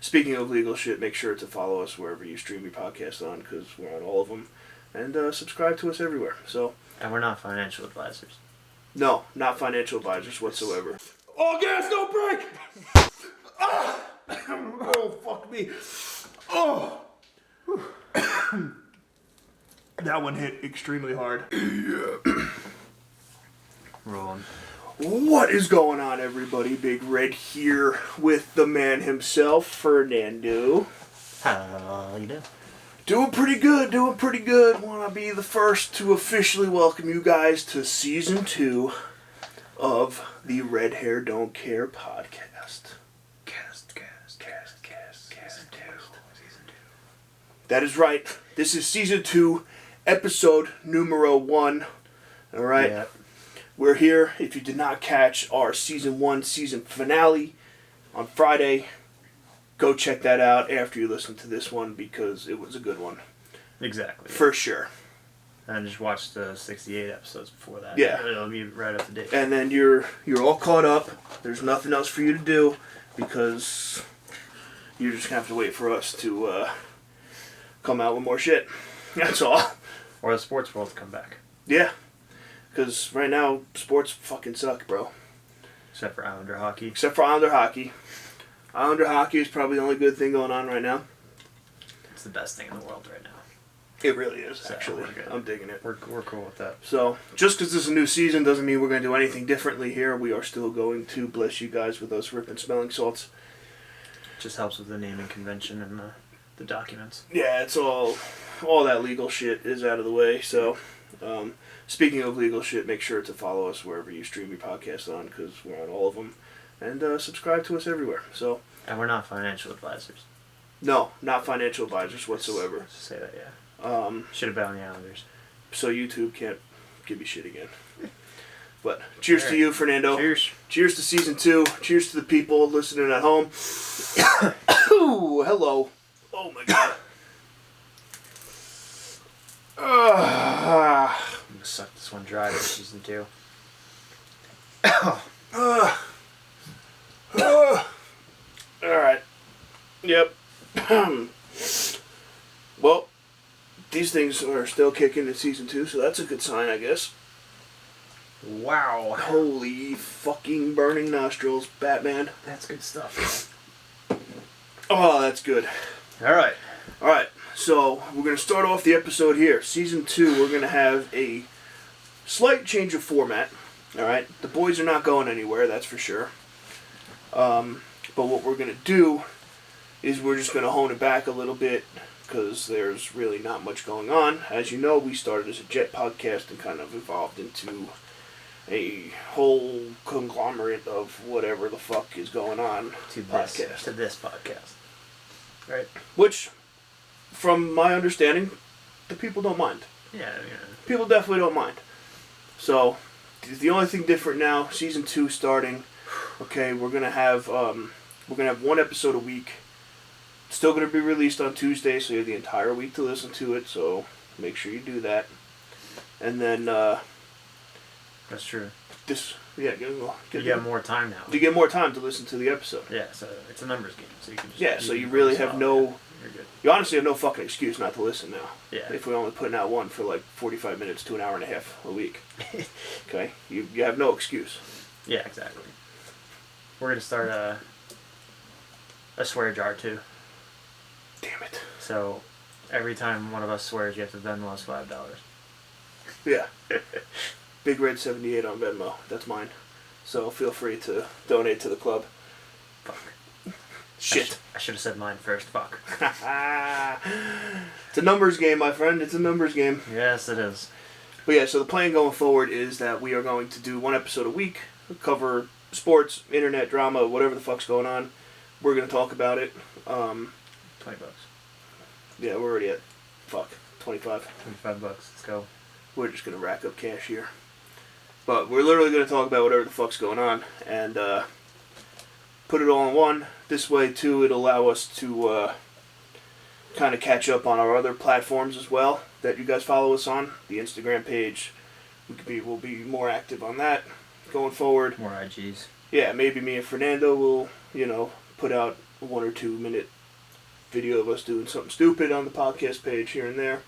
Speaking of legal shit, make sure to follow us wherever you stream your podcast on, because we're on all of them. And subscribe to us everywhere. And we're not financial advisors. No, not financial advisors whatsoever. All gas, no brake! Oh, fuck me. Oh! That one hit extremely hard. Rolling. What is going on, everybody? Big Red here with the man himself, Fernando. How you doing? Doing pretty good. Want to be the first to officially welcome you guys to Season 2 of the Red Hair Don't Care podcast. Season 2. That is right. This is Season 2, episode numero 1. Alright? Yeah. We're here. If you did not catch our Season 1 season finale on Friday, go check that out after you listen to this one because it was a good one. Exactly. For sure. And just watched the 68 episodes before that. Yeah. It'll be right up to date. And then you're all caught up. There's nothing else for you to do because you're just going to have to wait for us to come out with more shit. That's all. Or the sports world to come back. Yeah. Because right now, sports fucking suck, bro. Except for Islander hockey. Except for Islander hockey. Islander hockey is probably the only good thing going on right now. It's the best thing in the world right now. It really is, So, actually. we're good. I'm digging it. We're cool with that. So, just because this is a new season doesn't mean we're going to do anything differently here. We are still going to bless you guys with us ripping smelling salts. Just helps with the naming convention and the documents. Yeah, it's all that legal shit is out of the way. So, speaking of legal shit, make sure to follow us wherever you stream your podcast on, because we're on all of them. And subscribe to us everywhere. And we're not financial advisors. No, not financial advisors whatsoever. Just say that, yeah. Should have been on the Islanders. So YouTube can't give me shit again. But cheers All to right. you, Fernando. Cheers. Cheers to Season 2. Cheers to the people listening at home. Ooh, hello. Oh my god. I'm gonna suck this one dry for season 2. Alright. Yep. Well, these things are still kicking in Season 2, so that's a good sign, I guess. Wow. Holy fucking burning nostrils, Batman. That's good stuff. Oh, that's good. Alright. Alright, so we're going to start off the episode here. Season 2, we're going to have a slight change of format. Alright, the boys are not going anywhere, that's for sure. But what we're going to do is we're just going to hone it back a little bit because there's really not much going on. As you know, we started as a Jet podcast and kind of evolved into a whole conglomerate of whatever the fuck is going on To this podcast. Right? Which, from my understanding, the people don't mind. Yeah. People definitely don't mind. So, the only thing different now, Season 2 starting, okay, we're gonna have one episode a week. It's still gonna be released on Tuesday, so you have the entire week to listen to it, so make sure you do that. And then, That's true. you You got more time now. You get more time to listen to the episode. Yeah, so it's a numbers game, so you can just... Yeah, so you really have no... You're good. You honestly have no fucking excuse not to listen now. Yeah. If we're only putting out one for like 45 minutes to an hour and a half a week. Okay? You have no excuse. Yeah, exactly. We're going to start a swear jar, too. Damn it. So, every time one of us swears, you have to Venmo us $5. Yeah. Big Red 78 on Venmo. That's mine. So feel free to donate to the club. Fuck. Shit. I should have said mine first. Fuck. It's a numbers game, my friend. It's a numbers game. Yes, it is. But yeah, so the plan going forward is that we are going to do one episode a week, cover sports, internet, drama, whatever the fuck's going on. We're going to talk about it. $20. Yeah, we're already at, 25. $25. Let's go. We're just going to rack up cash here. But we're literally going to talk about whatever the fuck's going on and put it all in one. This way, too, it'll allow us to kind of catch up on our other platforms as well that you guys follow us on. The Instagram page, we'll be more active on that going forward. More IGs. Yeah, maybe me and Fernando will, put out a 1 or 2 minute video of us doing something stupid on the podcast page here and there.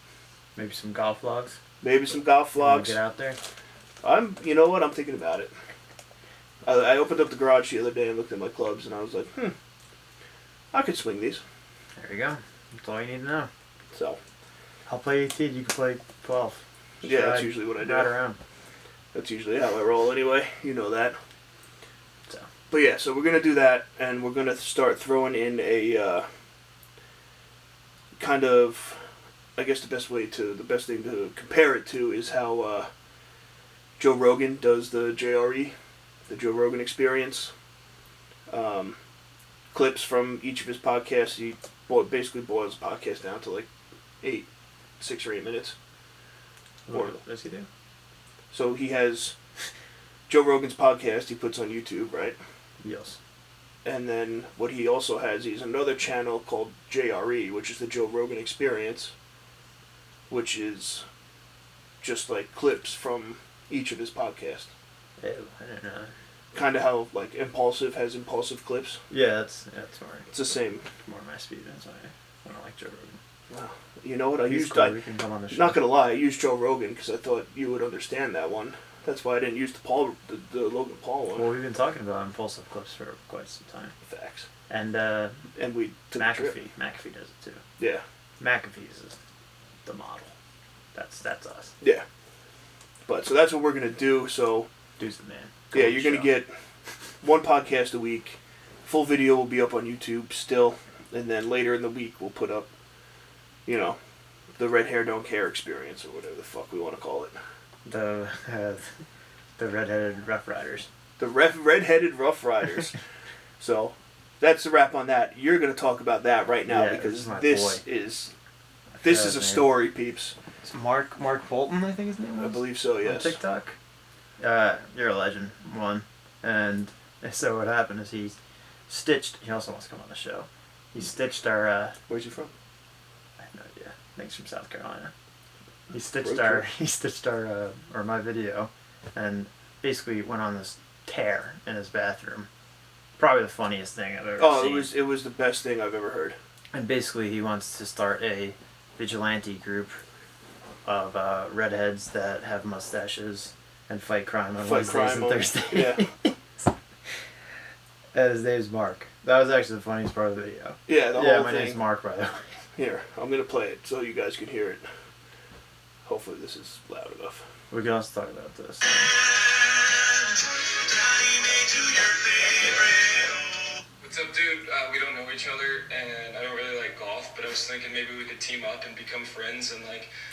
Maybe some golf vlogs. Maybe some golf vlogs. Get out there. You know what? I'm thinking about it. I opened up the garage the other day and looked at my clubs, and I was like, I could swing these. There you go. That's all you need to know. So, I'll play 18. You can play 12. yeah, that's usually what I do. Ride around. That's usually how I roll anyway. You know that. So. But yeah, so we're going to do that, and we're going to start throwing in a kind of, I guess the best thing to compare it to is how Joe Rogan does the JRE, the Joe Rogan Experience. Clips from each of his podcasts. He basically boils the podcast down to like 6 or 8 minutes. What does he do? So he has Joe Rogan's podcast he puts on YouTube, right? Yes. And then what he also has is another channel called JRE, which is the Joe Rogan Experience, which is just like clips from each of his podcasts. Ew, I didn't know. Kind of how like Impulsive has Impulsive clips. Yeah, that's more. It's the same. More my speed. That's why I don't like Joe Rogan. Wow. You know what? I We can come on the show. not gonna lie, I used Joe Rogan because I thought you would understand that one. That's why I didn't use the Logan Paul one. Well, we've been talking about Impulsive clips for quite some time. Facts. And we took a trip. McAfee does it too. Yeah. McAfee's is the model. That's us. Yeah. But so that's what we're gonna do. So. Dude's the man. Yeah, you're gonna get one podcast a week. Full video will be up on YouTube still, and then later in the week we'll put up, the Red Hair Don't Care experience or whatever the fuck we want to call it. The redheaded Rough Riders. The redheaded Rough Riders. So that's the wrap on that. You're gonna talk about that right now because this is a story, peeps. It's Mark Bolton, I think his name was. I believe so. Yes. On TikTok. You're a legend, one. And so what happened is he also wants to come on the show. He stitched our, Where's he from? I have no idea. I think he's from South Carolina. He stitched my video and basically went on this tear in his bathroom. Probably the funniest thing I've ever seen. It was the best thing I've ever heard. And basically he wants to start a vigilante group of redheads that have mustaches and fight crime on Wednesdays and Thursdays. Yeah. And his name's Mark. That was actually the funniest part of the video. Yeah, the whole thing. My name's Mark, by the way. Here, I'm going to play it so you guys can hear it. Hopefully this is loud enough. We can also talk about this. What's up, dude? We don't know each other, and I don't really like golf, but I was thinking maybe we could team up and become friends and,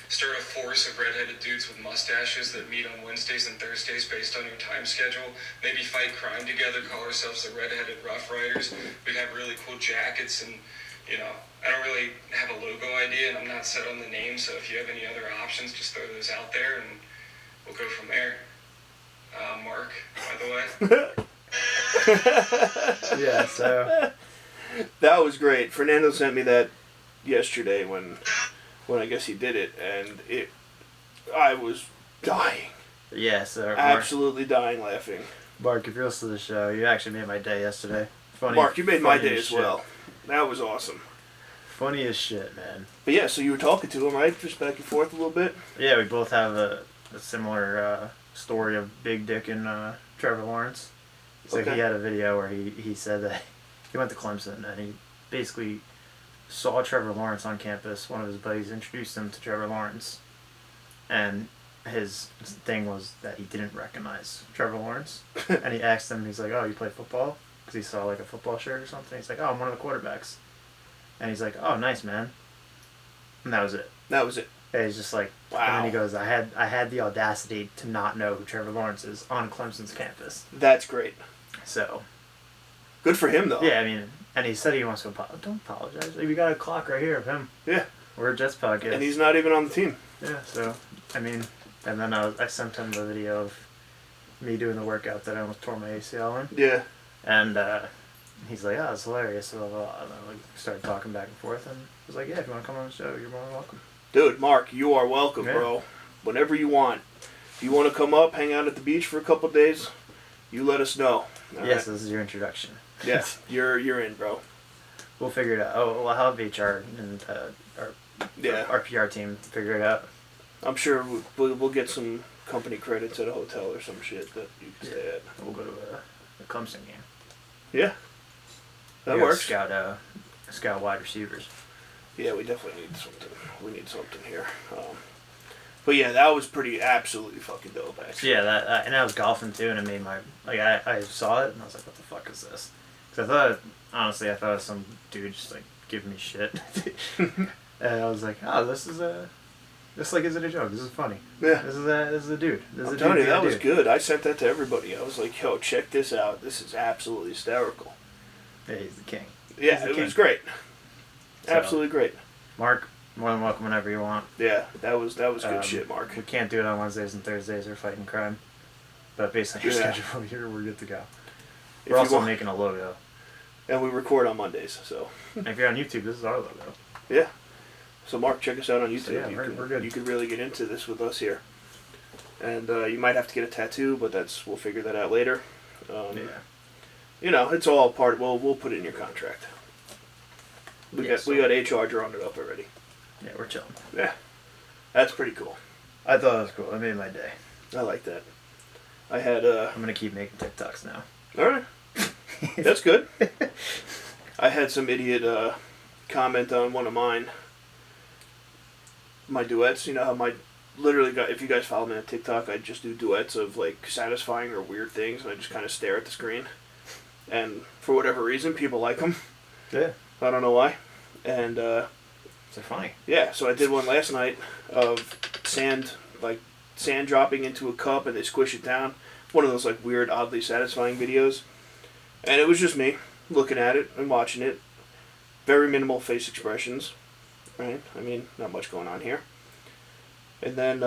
start a force of redheaded dudes with mustaches that meet on Wednesdays and Thursdays based on your time schedule. Maybe fight crime together, call ourselves the Redheaded Rough Riders. We'd have really cool jackets and, I don't really have a logo idea, and I'm not set on the name, so if you have any other options, just throw those out there, and we'll go from there. Mark, by the way. Yeah, so that was great. Fernando sent me that yesterday when I guess he did it, and I was dying. Yeah, so absolutely dying laughing. Mark, if you're listening to the show, you actually made my day yesterday. Mark, you made my day as well. That was awesome. Funny as shit, man. But yeah, so you were talking to him, right? Just back and forth a little bit? Yeah, we both have a similar story of Big Dick and Trevor Lawrence. So he had a video where he said that he went to Clemson and he basically saw Trevor Lawrence on campus. One of his buddies introduced him to Trevor Lawrence. And his thing was that he didn't recognize Trevor Lawrence. And he asked him, he's like, oh, you play football? Because he saw a football shirt or something. He's like, oh, I'm one of the quarterbacks. And he's like, oh, nice, man. And that was it. That was it. And he's just like, wow. And then he goes, I had the audacity to not know who Trevor Lawrence is on Clemson's campus. That's great. So. Good for him, though. Yeah, I mean, and he said he wants to apologize. Don't apologize. We got a clock right here of him. Yeah. We're a Jets podcast. And he's not even on the team. Yeah, so, I mean, and then I sent him the video of me doing the workout that I almost tore my ACL in. Yeah. And he's like, oh, it's hilarious. Blah, blah, blah. And then we started talking back and forth, and I was like, yeah, if you want to come on the show, you're more than welcome. Dude, Mark, you are welcome, bro. Whenever you want. If you want to come up, hang out at the beach for a couple of days, you let us know. Yes, this is your introduction. Yeah, you're in, bro. We'll figure it out. Oh, we'll have HR and our PR team figure it out. I'm sure we'll get some company credits at a hotel or some shit that you can stay at. We'll go to a Clemson game. Yeah. That We gotta works. Scout wide receivers. Yeah, we definitely need something. We need something here. But yeah, that was absolutely fucking dope, actually. Yeah, and I was golfing too, and it made I saw it and I was like, what the fuck is this? Because honestly, I thought it was some dude just like giving me shit. And I was like, oh, this isn't a joke. This is funny. Yeah. This is a dude. I'm telling you, that was good. I sent that to everybody. I was like, yo, check this out. This is absolutely hysterical. Yeah, he's the king. Yeah, it was great. So, absolutely great. Mark, more than welcome whenever you want. Yeah, that was good shit, Mark. We can't do it on Wednesdays and Thursdays. We're fighting crime. But based on your schedule here, we're good to go. We're also making a logo. And we record on Mondays, so. And if you're on YouTube, this is our logo. Yeah. So Mark, check us out on YouTube. So yeah, we're good. You could really get into this with us here. And you might have to get a tattoo, but we'll figure that out later. It's all part. We'll put it in your contract. We got HR drawing it up already. Yeah, we're chilling. Yeah, that's pretty cool. I thought it was cool. It made my day. I like that. I had. I'm gonna keep making TikToks now. All right, that's good. I had some idiot comment on one of my duets. You know how if you guys follow me on TikTok, I just do duets of like satisfying or weird things, and I just kind of stare at the screen. And for whatever reason, people like them. Yeah. I don't know why. And they're funny. Yeah, so I did one last night of sand dropping into a cup and they squish it down. One of those like weird, oddly satisfying videos. And it was just me looking at it and watching it. Very minimal face expressions. Right? I mean, not much going on here. And then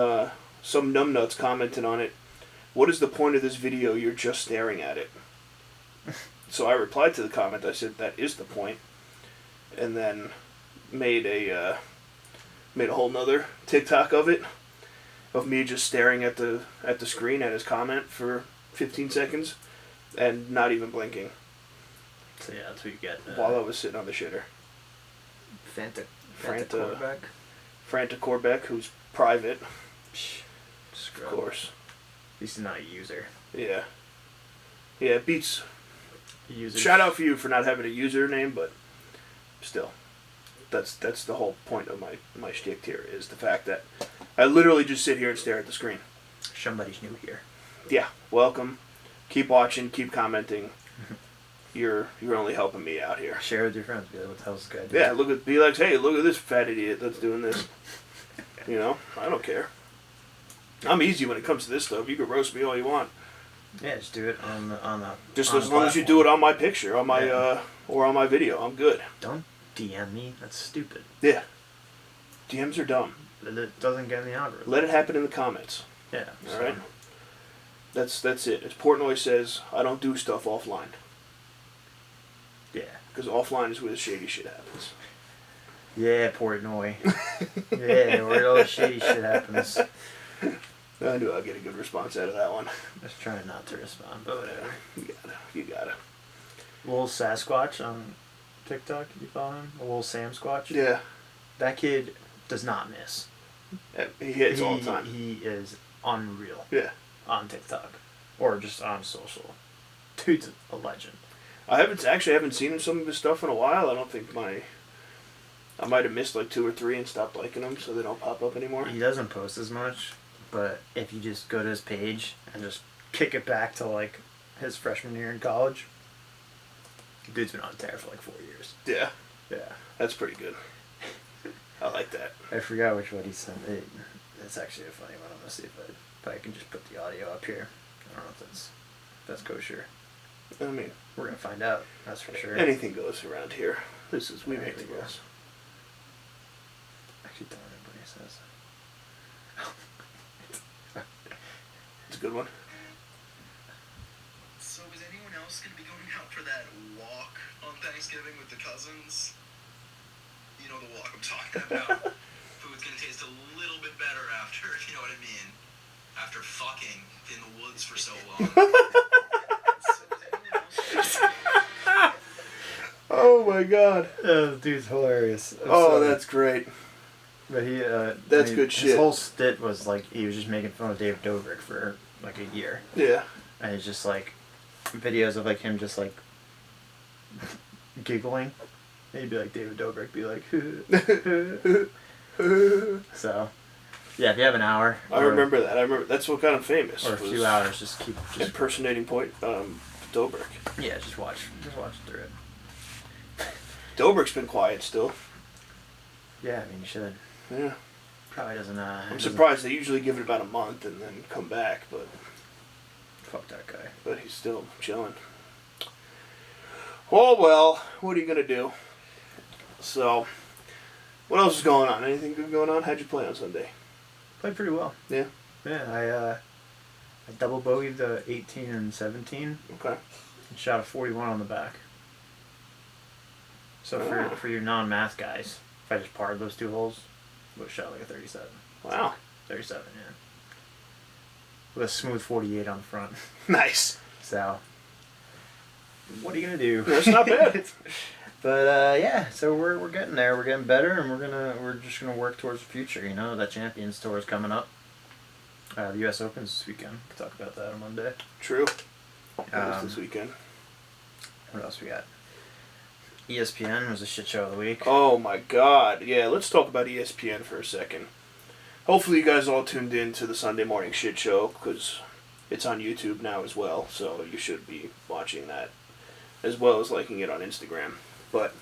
some numbnuts commented on it. What is the point of this video? You're just staring at it. So I replied to the comment. I said, that is the point. And then made a whole nother TikTok of it, of me just staring at the screen at his comment for 15 seconds, and not even blinking. So yeah, that's what you get. While I was sitting on the shitter. Franta Corbeck. Franta Corbeck, who's private. Scrub. Of course. He's not a user. Yeah. Yeah, it beats. Users. Shout out for you for not having a username, but still, that's the whole point of my shtick here, is the fact that I literally just sit here and stare at the screen. Somebody's new here. Yeah, welcome. Keep watching, keep commenting. You're only helping me out here. Share with your friends. Be like, what the hell's this guy doing? Yeah, be like, hey, look at this fat idiot that's doing this. I don't care. I'm easy when it comes to this stuff. You can roast me all you want. Yeah, just do it on the. Just as long as you do it on my picture, on my or on my video, I'm good. Don't DM me. That's stupid. Yeah. DMs are dumb. It doesn't get in the algorithm. Let it happen in the comments. Yeah. All right. That's it. As Portnoy says, I don't do stuff offline. Yeah. Because offline is where the shady shit happens. Yeah, Portnoy. Yeah, where all the shady shit happens. I knew I'd get a good response out of that one. Just trying not to respond, but whatever. You gotta. Little Sasquatch on TikTok, you follow him? A little Sam Squatch? Yeah. That kid does not miss. He hits all the time. He is unreal. Yeah. On TikTok. Or just on social. Dude's a legend. I haven't seen some of his stuff in a while. I don't think I might have missed like 2 or 3 and stopped liking them so they don't pop up anymore. He doesn't post as much, but if you just go to his page and just kick it back to like his freshman year in college, dude's been on tear for like 4 years. Yeah. Yeah. That's pretty good. I like that. I forgot which one he sent. It's actually a funny one. I'm going to see if I can just put the audio up here. I don't know if that's kosher. I mean, we're going to find out. That's for sure. Anything goes around here. We make the rules. Actually, don't know what he says. It's a good one. So is anyone else going to be going out for that walk on Thanksgiving with the cousins? You know the walk I'm talking about. Food's going to taste a little bit better after, if you know what I mean. After fucking in the woods for so long. Oh my god. The dude's hilarious. That's great. But he, That's good shit. His whole stint was like he was just making fun of David Dobrik for like a year. Yeah. And it's just like videos of like him just like giggling. And he'd be like David Dobrik, be like, so yeah. If you have an hour, I remember that. I remember that's what got him famous. Or a few hours, just keep impersonating Dobrik. Yeah, just watch through it. Dobrik's been quiet still. Yeah, I mean you should. Yeah. Probably doesn't. I'm surprised they usually give it about a month and then come back, but fuck that guy. But he's still chilling. Oh well, what are you gonna do? So, what else is going on? Anything good going on? How'd you play on Sunday? Played pretty well. Yeah. Yeah, I double bogeyed the 18 and 17. Okay. And shot a 41 on the back. So for your non-math guys, if I just parred those two holes, I would have shot like a 37. Wow. 37, yeah. With a smooth 48 on the front. Nice. So, what are you gonna do? That's not bad. But yeah, so we're getting there. We're getting better, and we're just gonna work towards the future. You know, that Champions Tour is coming up. The U.S. Open's this weekend. We can talk about that on Monday. True. This weekend. What else we got? ESPN was a shit show of the week. Oh my god. Yeah, let's talk about ESPN for a second. Hopefully you guys all tuned in to the Sunday morning shit show, because it's on YouTube now as well, so you should be watching that, as well as liking it on Instagram. But,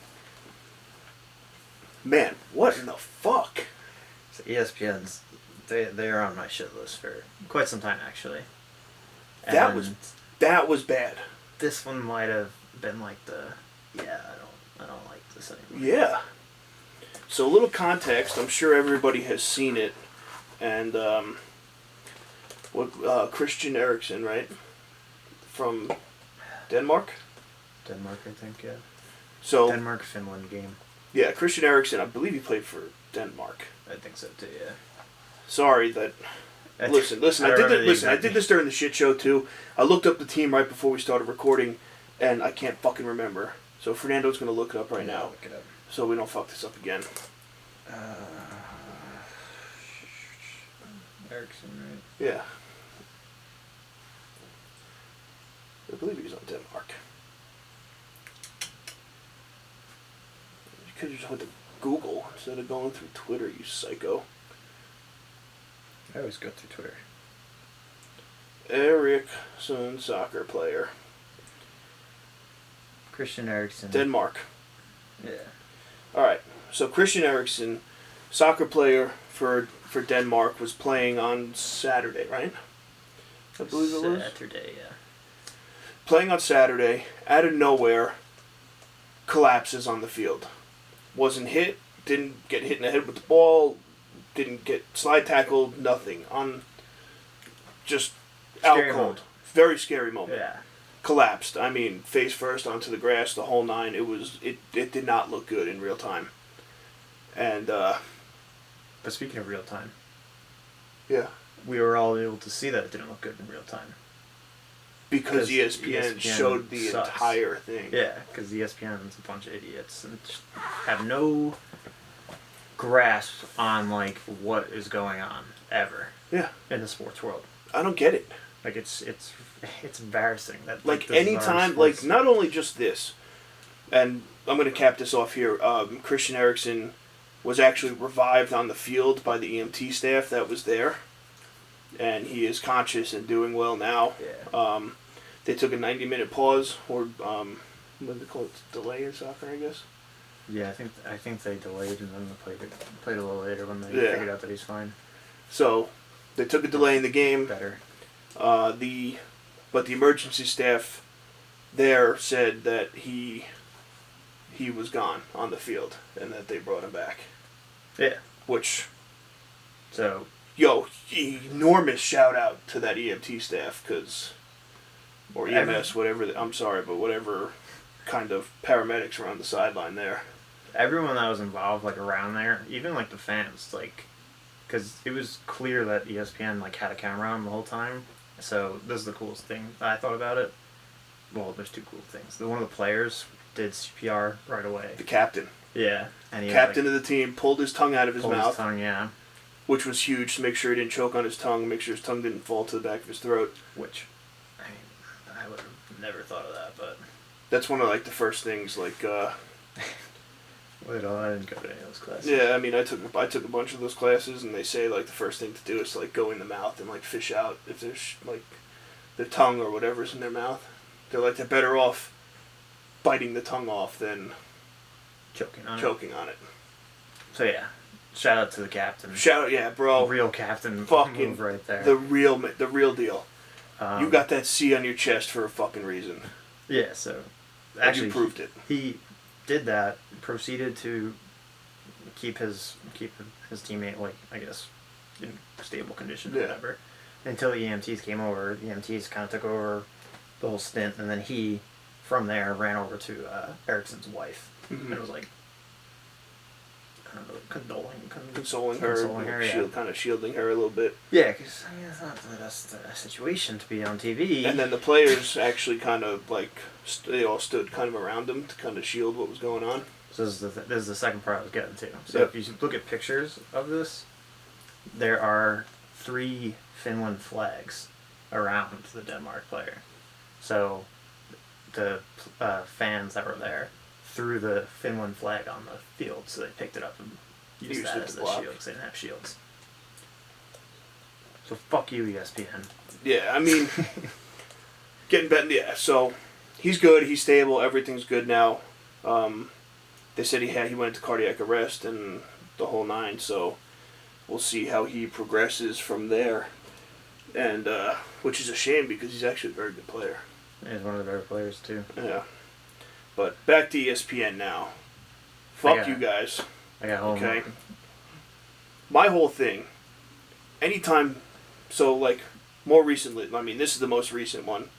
man, what in the fuck? So ESPN's, they are on my shit list for quite some time, actually. And that was bad. This one might have been like I don't like this anymore. Yeah. So a little context. I'm sure everybody has seen it, and Christian Eriksen, right, from Denmark. Denmark, I think, yeah. So Denmark-Finland game. Yeah, Christian Eriksen. I believe he played for Denmark. I think so too. Yeah. Sorry that. Listen. I did this during the shit show too. I looked up the team right before we started recording, and I can't fucking remember. So Fernando's gonna look it up right now. Look it up. So we don't fuck this up again. Eriksen, right? Yeah. I believe he was on Denmark. You could have just went to Google instead of going through Twitter, you psycho. I always go through Twitter. Eriksen, soccer player. Christian Eriksen. Denmark. Yeah. Alright, so Christian Eriksen, soccer player for Denmark, was playing on Saturday, right? I believe it was. Saturday, yeah. Playing on Saturday, out of nowhere, collapses on the field. Wasn't hit, didn't get hit in the head with the ball, didn't get slide tackled, nothing. Just Scary out cold. moment. Very scary moment. Yeah. Collapsed. I mean, face first onto the grass, the whole nine. It did not look good in real time. And But speaking of real time, yeah, we were all able to see that it didn't look good in real time. Because ESPN showed the sucks. entire thing. Yeah, because ESPN's a bunch of idiots and just have no grasp on like what is going on ever. Yeah. In the sports world. I don't get it. Like it's embarrassing that like this is our anytime, sports. like not only just this, and I'm going to cap this off here. Christian Eriksen was actually revived on the field by the EMT staff that was there, and he is conscious and doing well now. Yeah. They took a 90-minute pause, or what do they call it? Delay in soccer, I guess. Yeah, I think they delayed and then they played a little later when they figured out that he's fine. So they took a delay in the game. Better. But the emergency staff there said that he was gone on the field and that they brought him back. Yeah. Which, so, enormous shout out to that EMT staff, or EMS, whatever. I'm sorry, but whatever kind of paramedics were on the sideline there. Everyone that was involved, like around there, even like the fans, like, because it was clear that ESPN like had a camera on the whole time. So this is the coolest thing I thought about it. Well, there's two cool things. One of the players did CPR right away. The captain. Yeah. And he captain of the team pulled his tongue out of his mouth. His tongue, yeah. Which was huge to make sure he didn't choke on his tongue, make sure his tongue didn't fall to the back of his throat. Which, I mean, I would have never thought of that, but... That's one of, like, the first things, like, Wait, I didn't go to any of those classes. Yeah, I mean, I took a bunch of those classes, and they say, like, the first thing to do is, like, go in the mouth and, like, fish out if there's, like, the tongue or whatever's in their mouth. They're better off biting the tongue off than choking on it. So, yeah. Shout out to the captain. Shout out, yeah, bro. Real captain fucking move right there. The real deal. You got that C on your chest for a fucking reason. Yeah, so... Actually, you proved it. He did that, proceeded to keep his teammate, like, I guess, in stable condition or whatever, until the EMTs came over. The EMTs kind of took over the whole stint, and then he, from there, ran over to Ericsson's wife, and was like, I don't know, consoling her, yeah. Kind of shielding her a little bit. Yeah, because I mean, it's not the best situation to be on TV. And then the players actually kind of they all stood kind of around him to kind of shield what was going on. So this is the second part I was getting to. So if you look at pictures of this, there are 3 Finland flags around the Denmark player. So the fans that were there threw the Finland flag on the field, so they picked it up and used that as the shield because they didn't have shields. So fuck you, ESPN. Yeah, I mean, getting better. Yeah, so he's good. He's stable. Everything's good now. They said he went into cardiac arrest and the whole 9. So we'll see how he progresses from there. And which is a shame because he's actually a very good player. He's one of the better players too. Yeah. But back to ESPN now. Fuck you guys. I got home. Okay. My whole thing. Anytime, so like more recently. I mean, this is the most recent one.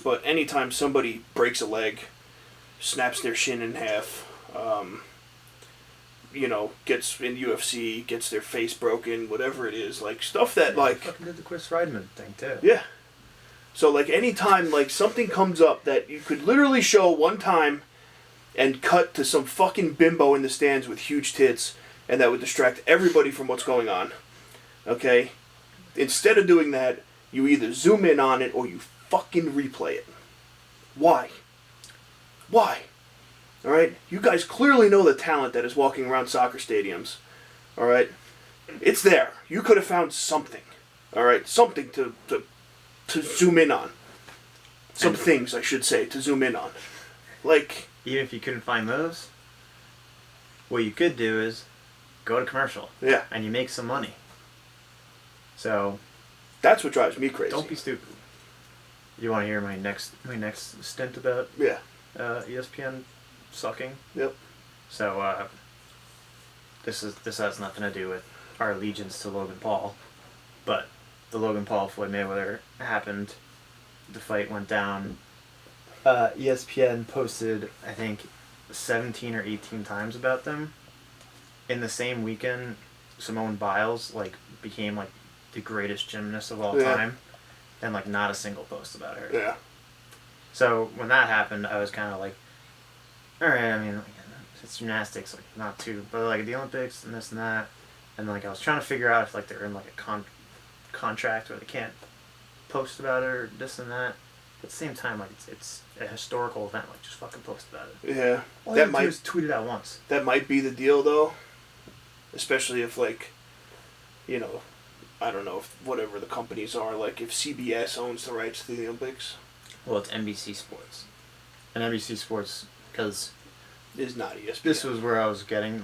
But anytime somebody breaks a leg, snaps their shin in half, gets in UFC, gets their face broken, whatever it is, like stuff that like. Fucking did the Chris Weidman thing too. Yeah. So, like, anytime, like, something comes up that you could literally show one time and cut to some fucking bimbo in the stands with huge tits, and that would distract everybody from what's going on, okay? Instead of doing that, you either zoom in on it or you fucking replay it. Why? Why? All right? You guys clearly know the talent that is walking around soccer stadiums, all right? It's there. You could have found something, all right? Something to zoom in on. Some things, I should say, to zoom in on. Like... Even if you couldn't find those, what you could do is go to commercial. Yeah. And you make some money. So... That's what drives me crazy. Don't be stupid. You want to hear my next stint about ESPN sucking? Yep. So, this has nothing to do with our allegiance to Logan Paul, but... The Logan Paul-Floyd Mayweather happened. The fight went down. ESPN posted, I think, 17 or 18 times about them. In the same weekend, Simone Biles became the greatest gymnast of all time, and not a single post about her. Yeah. So when that happened, I was kind of like, all right. I mean, it's gymnastics, not too, but the Olympics and this and that, and I was trying to figure out if they're in a contract where they can't post about it or this and that. But at the same time, it's a historical event. Just fucking post about it. Yeah. All you have to do is tweet it out once. That might be the deal, though. Especially if, I don't know, if whatever the companies are, if CBS owns the rights to the Olympics. Well, it's NBC Sports. And NBC Sports, because... is not ESPN. This was where I was getting,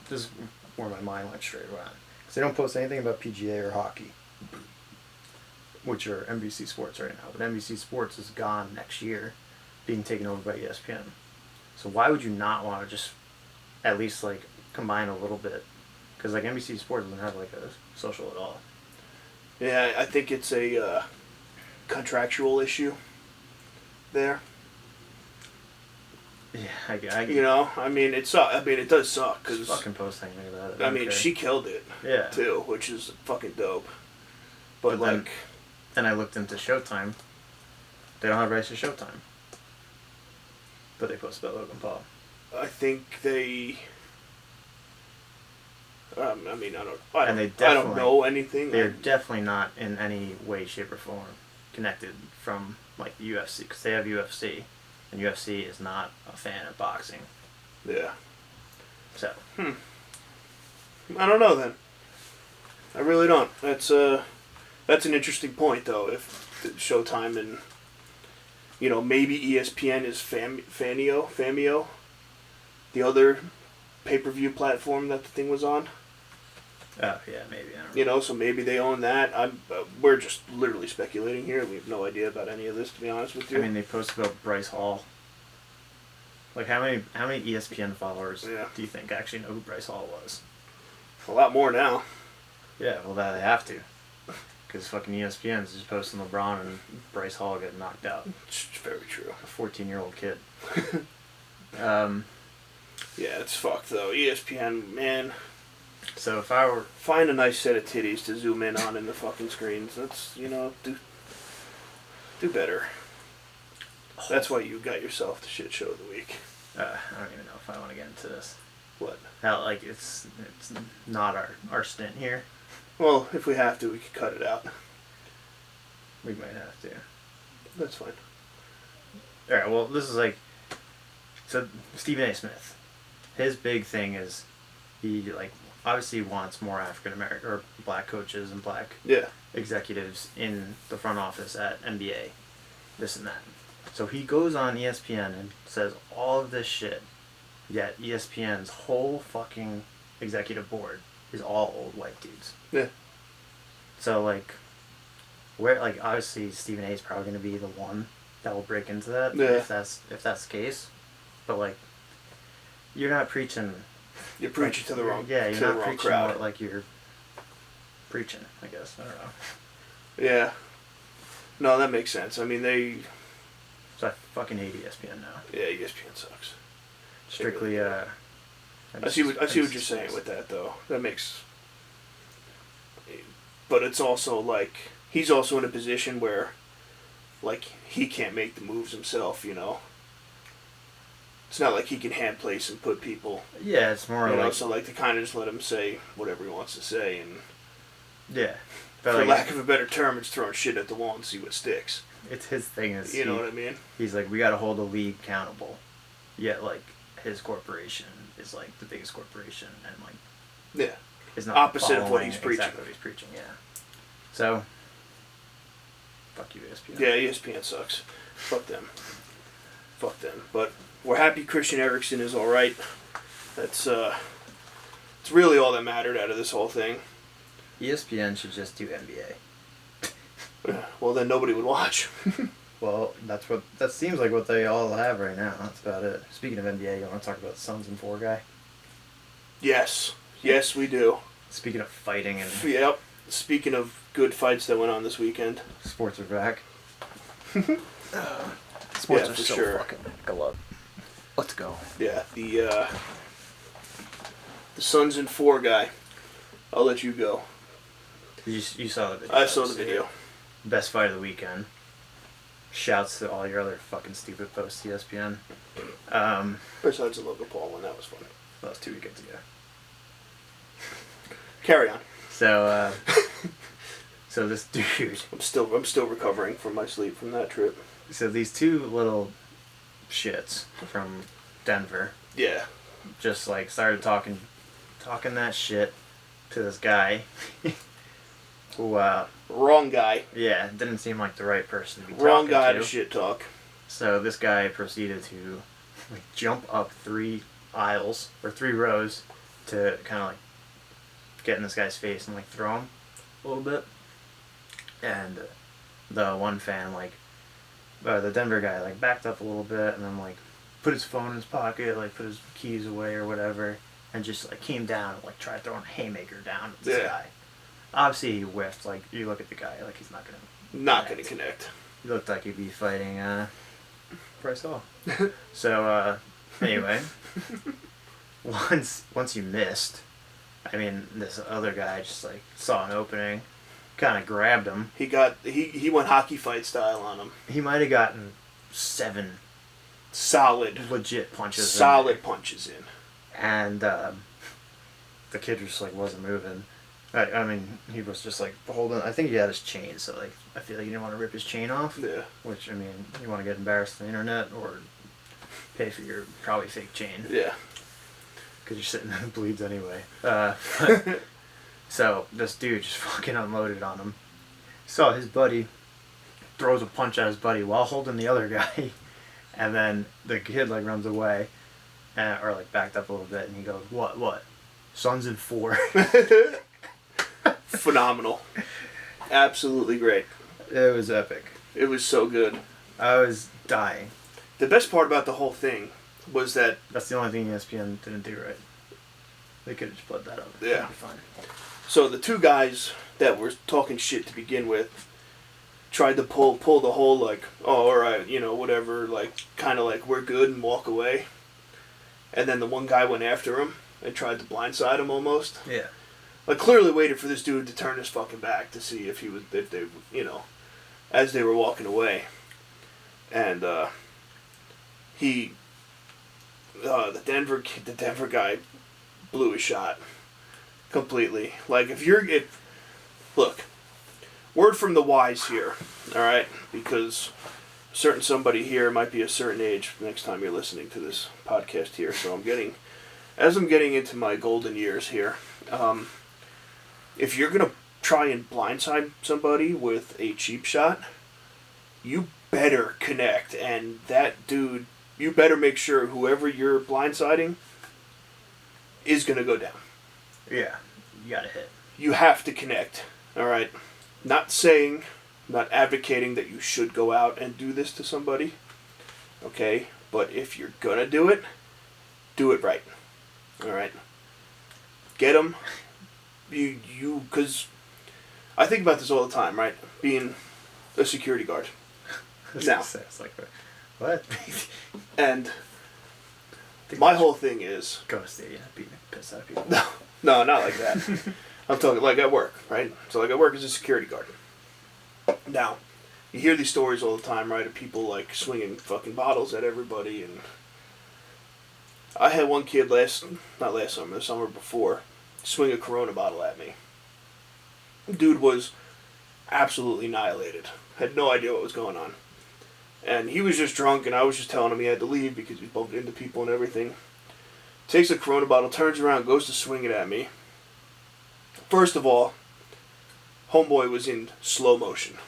this is where my mind went straight around. Because they don't post anything about PGA or hockey, which are NBC Sports right now. But NBC Sports is gone next year, being taken over by ESPN. So why would you not want to just at least combine a little bit? Because NBC Sports doesn't have a social at all. Yeah, I think it's a contractual issue there. Yeah, I it sucks. It does suck because fucking post anything about it. She killed it. Yeah. Too, which is fucking dope. But then I looked into Showtime. They don't have rights to Showtime. But they posted about Logan Paul. I think they. I mean, I don't know anything. They're definitely not in any way, shape, or form connected from like the UFC because they have UFC, and UFC is not a fan of boxing. Yeah. So. I don't know then. I really don't. That's an interesting point though. If Showtime and maybe ESPN is Famio, the other pay-per-view platform that the thing was on. Oh yeah, maybe. I don't know. So maybe they own that. We're just literally speculating here. We have no idea about any of this, to be honest with you. I mean, they posted about Bryce Hall. Like, how many ESPN followers do you think actually know who Bryce Hall was? A lot more now. Yeah, well, that they have to. Because fucking ESPN's just posting LeBron and Bryce Hall getting knocked out. It's very true. A 14-year-old kid. Yeah, it's fucked, though. ESPN, man. So if I were... Find a nice set of titties to zoom in on in the fucking screens. That's, do better. That's why you got yourself the shit show of the week. I don't even know if I want to get into this. What? How, like, it's not our stint here. Well, if we have to, we could cut it out. We might have to. That's fine. Alright, well, this is like... So, Stephen A. Smith. His big thing is he, like, obviously wants more African-American or black coaches and black executives in the front office at NBA. This and that. So he goes on ESPN and says all of this shit, yet ESPN's whole fucking executive board is all old white dudes. Yeah. So, like, obviously Stephen A. is probably going to be the one that will break into that if that's the case. But, like, you're not preaching... You're preaching to the wrong Yeah, you're not preaching crowd. what, like, you're preaching, I guess. I don't know. Yeah. No, that makes sense. I mean, So I fucking hate ESPN now. Yeah, ESPN sucks. Strictly, I see what you're saying with that, though. That makes... But it's also, like... He's also in a position where, like, he can't make the moves himself, It's not like he can hand place and put people... Yeah, it's more like... So, like, they kind of just let him say whatever he wants to say, and... Yeah. But for lack of a better term, it's throwing shit at the wall and see what sticks. It's his thing. Is you know what I mean? He's like, we got to hold the league accountable. Yet, like, his corporation is, like, the biggest corporation, and, like... Yeah. Is not opposite of what he's preaching. Exactly what he's preaching, yeah. So... Fuck you, ESPN. Yeah, ESPN sucks. Fuck them. But we're happy Christian Eriksen is all right. That's it's really all that mattered out of this whole thing. ESPN should just do NBA. Well, then nobody would watch. Well, that seems like what they all have right now. That's about it. Speaking of NBA, you want to talk about Suns and 4 guy? Yes, we do. Speaking of fighting and... Yep. Speaking of good fights that went on this weekend. Sports are back. Sports are so fucking glut. Let's go. Yeah, the Suns and 4 guy. I'll let you go. You saw the video. I saw the video. Best fight of the weekend. Shouts to all your other fucking stupid posts, ESPN. Besides the Logan Paul one, that was fun. That was 2 weekends ago. Carry on. So, so this dude... I'm still recovering from my sleep from that trip. So these 2 little shits from Denver... Yeah. Just, like, started talking that shit to this guy. Who, Wrong guy. Yeah, didn't seem like the right person to be Wrong talking guy to. to shit talk. So this guy proceeded to, like, jump up 3 aisles, or 3 rows, to kind of, like, get in this guy's face and, like, throw him a little bit. And the one fan, like, the Denver guy, like, backed up a little bit and then, like, put his phone in his pocket, like, put his keys away or whatever, and just, like, came down and, like, tried throwing a haymaker down at this guy. Obviously, he whiffed. Like, you look at the guy, like, he's not gonna connect. He looked like he'd be fighting Bryce Hall. So, anyway, once you missed, I mean, this other guy just, like, saw an opening, kind of grabbed him. He went hockey fight style on him. He might have gotten 7 solid, legit punches. Solid punches in. And the kid just like wasn't moving. I mean, he was just like holding. I think he had his chain, so like I feel like he didn't want to rip his chain off. Yeah. Which, I mean, you want to get embarrassed on the internet or pay for your probably fake chain. Yeah. Because you're sitting there and it bleeds anyway. So this dude just fucking unloaded on him. Saw his buddy throws a punch at his buddy while holding the other guy, and then the kid like runs away, or like backed up a little bit, and he goes, "What? Son's in 4." Phenomenal. Absolutely great. It was epic. It was so good. I was dying. The best part about the whole thing was that... That's the only thing ESPN didn't do right. They could have just put that up. Yeah. It'd be fine. So the two guys that were talking shit to begin with tried to pull the whole, like, oh, alright, you know, whatever, like, kind of like, we're good, and walk away. And then the one guy went after him and tried to blindside him almost. Yeah. Like, clearly waited for this dude to turn his fucking back to see if they, you know, as they were walking away. And, the Denver guy blew his shot completely. Like, look, word from the wise here, alright? Because a certain somebody here might be a certain age next time you're listening to this podcast here. So as I'm getting into my golden years here, if you're going to try and blindside somebody with a cheap shot, you better connect. And that dude, you better make sure whoever you're blindsiding is going to go down. Yeah. You gotta hit. You have to connect. Alright? Not advocating that you should go out and do this to somebody. Okay? But if you're going to do it right. Alright? Get them. Because I think about this all the time, right? Being a security guard. Now. It's like, what? And my whole thing is... Go to stadium, beating the piss out of people. No, not like that. I'm talking like at work, right? So like I work as a security guard. Now, you hear these stories all the time, right? Of people like swinging fucking bottles at everybody. And I had one kid the summer before, swing a Corona bottle at me. Dude was absolutely annihilated. Had no idea what was going on. And he was just drunk, and I was just telling him he had to leave because he bumped into people and everything. Takes a Corona bottle, turns around, goes to swing it at me. First of all, homeboy was in slow motion.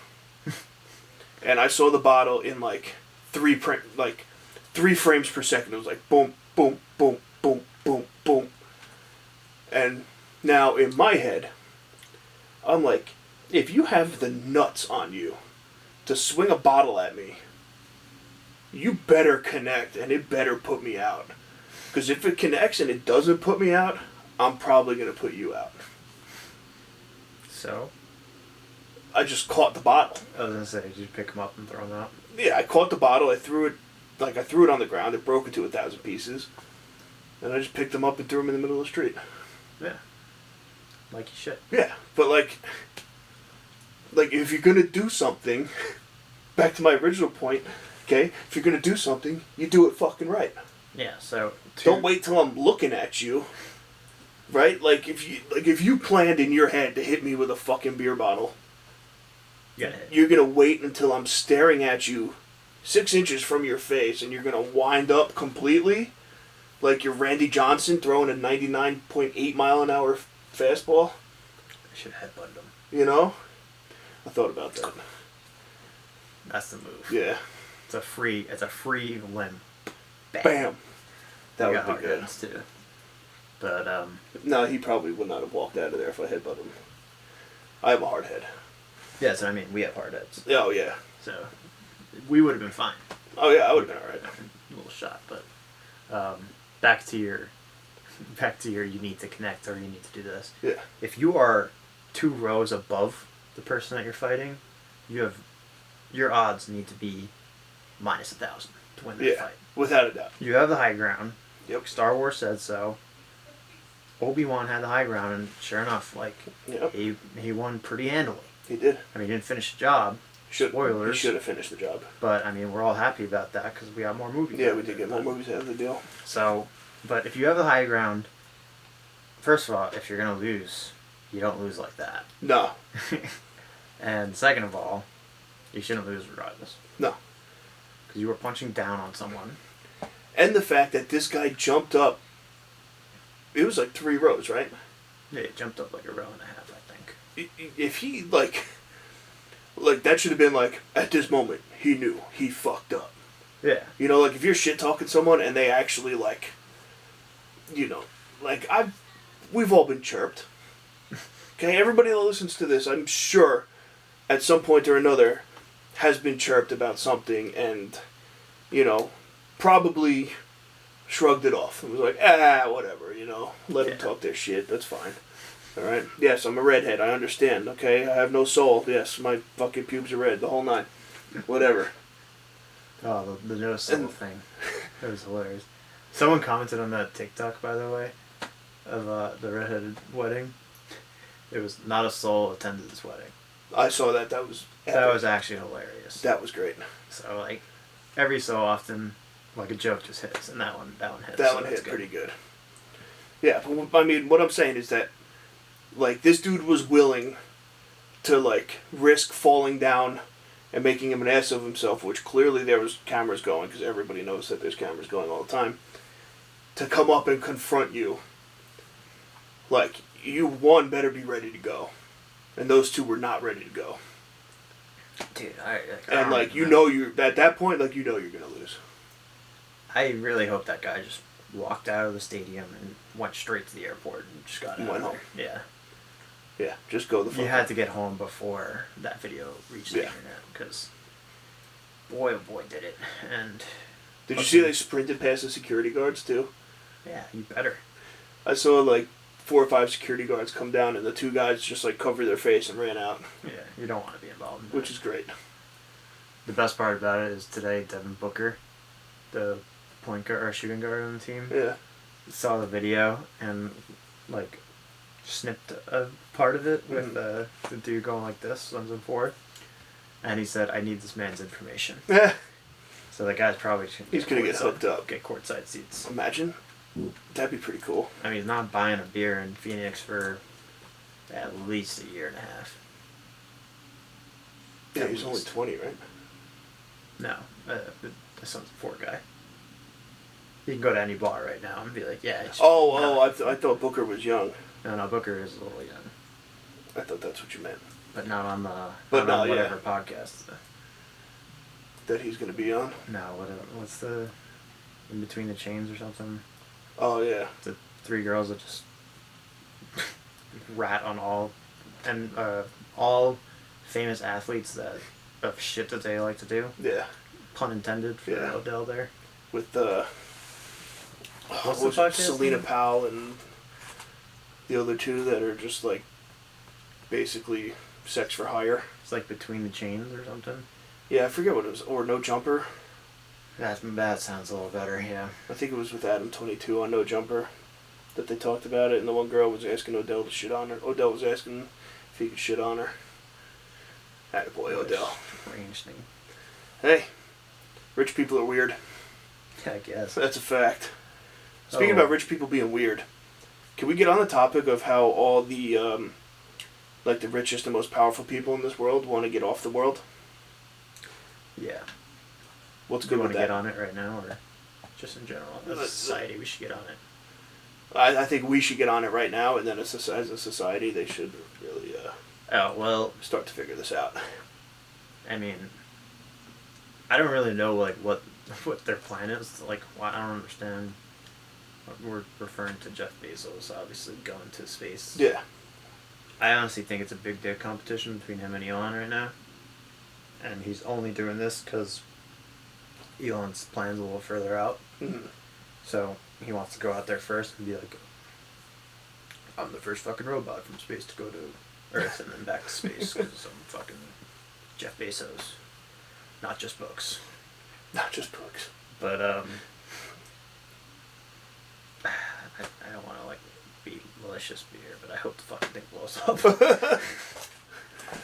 And I saw the bottle in like 3 frames per second. It was like boom, boom, boom, boom, boom, boom. And now in my head, I'm like, if you have the nuts on you to swing a bottle at me, you better connect and it better put me out. Because if it connects and it doesn't put me out, I'm probably going to put you out. So? I just caught the bottle. I was going to say, did you pick him up and throw him out? Yeah, I caught the bottle. I threw it on the ground. It broke into 1,000 pieces. And I just picked him up and threw him in the middle of the street. Yeah. Like you should. Yeah, but like if you're going to do something, back to my original point, okay, if you're going to do something, you do it fucking right. Yeah, so... Don't wait till I'm looking at you, right? Like, if you planned in your head to hit me with a fucking beer bottle, you're going to wait until I'm staring at you 6 inches from your face, and you're going to wind up completely like you're Randy Johnson throwing a 99.8 mile an hour fastball. I should have headbutted him. You know? I thought about that. That's the move. Yeah. It's a free limb. Bam. That would be good. Heads too. But no, he probably would not have walked out of there if I headbutted him. I have a hard head. Yeah, so I mean, we have hard heads. Oh yeah. So we would have been fine. Oh yeah, I would have been alright. A little shot, but back to your you need to connect or you need to do this. Yeah. If you are 2 rows above the person that you're fighting, your odds need to be minus 1,000 to win that fight. Without a doubt. You have the high ground. Yep. Star Wars said so. Obi-Wan had the high ground, and sure enough, like, he won pretty handily. He did. I mean, he didn't finish the job, Spoilers. He should have finished the job. But, I mean, we're all happy about that because we got more movies. Yeah, we did get more movies out of the deal. So, but if you have the high ground, first of all, if you're going to lose, you don't lose like that. No. And second of all, you shouldn't lose regardless. No. Because you were punching down on someone. And the fact that this guy jumped up, it was like 3 rows, right? Yeah, he jumped up like a row and a half, I think. If he, like that should have been like, at this moment, he knew he fucked up. Yeah. You know, like if you're shit talking someone and they actually like, you know, like we've all been chirped. Okay, everybody that listens to this, I'm sure, at some point or another, has been chirped about something and, you know, probably shrugged it off and was like, whatever, you know, let them talk their shit, that's fine. Alright? Yes, I'm a redhead, I understand, okay? I have no soul, yes, my fucking pubes are red, the whole 9. Whatever. Oh, the no soul thing. That was hilarious. Someone commented on that TikTok, by the way, of the redheaded wedding. It was not a soul attended this wedding. I saw that, that was actually hilarious. That was great. So, like, every so often, like, a joke just hits, and that one hits. That one hit pretty good. Yeah, but, I mean, what I'm saying is that, like, this dude was willing to, like, risk falling down and making him an ass of himself, which clearly there was cameras going, because everybody knows that there's cameras going all the time, to come up and confront you. Like, you, one, better be ready to go. And those two were not ready to go. Dude, and, like, you know you're, at that point, like, you know you're going to lose. I really hope that guy just walked out of the stadium and went straight to the airport and just got out of there. Yeah. Yeah, just go the fuck. You had to get home before that video reached the internet, because boy, oh boy, did it. And did you see they sprinted past the security guards, too? Yeah, you better. I saw, like, 4 or 5 security guards come down, and the 2 guys just, like, covered their face and ran out. Yeah, you don't want to be involved in that. Which is great. The best part about it is today, Devin Booker, the point guard or shooting guard on the team, saw the video and, like, snipped a part of it with the dude going like this, runs and forth, and he said, "I need this man's information." So the guy's probably he's gonna get hooked up, get courtside seats. Imagine, that'd be pretty cool. I mean, he's not buying a beer in Phoenix for at least a year and a half. Yeah, he's only 20, right? No, this one's a 4 guy. You can go to any bar right now and be like, yeah. I thought Booker was young. No, Booker is a little young. I thought that's what you meant. But not on the whatever podcast. That he's going to be on? No, what's the In Between the Chains or something? Oh, yeah. The 3 girls that just rat on all famous athletes of shit that they like to do. Yeah. Pun intended for Odell there. With what's the podcast Selena name? Powell and the other 2 that are just like basically sex for hire. It's like Between the Chains or something. Yeah, I forget what it was. Or No Jumper. That sounds a little better, yeah. I think it was with Adam 22 on No Jumper that they talked about it, and the one girl was asking Odell to shit on her. Odell was asking if he could shit on her. Attaboy, Odell. Strange thing. Hey, rich people are weird. I guess. That's a fact. Speaking about rich people being weird, can we get on the topic of how all the, like the richest and most powerful people in this world want to get off the world? Yeah. What's good with that? Do you want to get on it right now, or just in general? As a society, we should get on it. I think we should get on it right now, and then as a society, they should really start to figure this out. I mean, I don't really know like what their plan is. Like, I don't understand. We're referring to Jeff Bezos, obviously going to space. Yeah. I honestly think it's a big dick competition between him and Elon right now, and he's only doing this because Elon's plan's a little further out. Mm-hmm. So he wants to go out there first and be like, I'm the first fucking robot from space to go to Earth and then back to space because I'm fucking Jeff Bezos. Not just books. Not just books. But, I don't want to, like, be malicious here, but I hope the fucking thing blows up.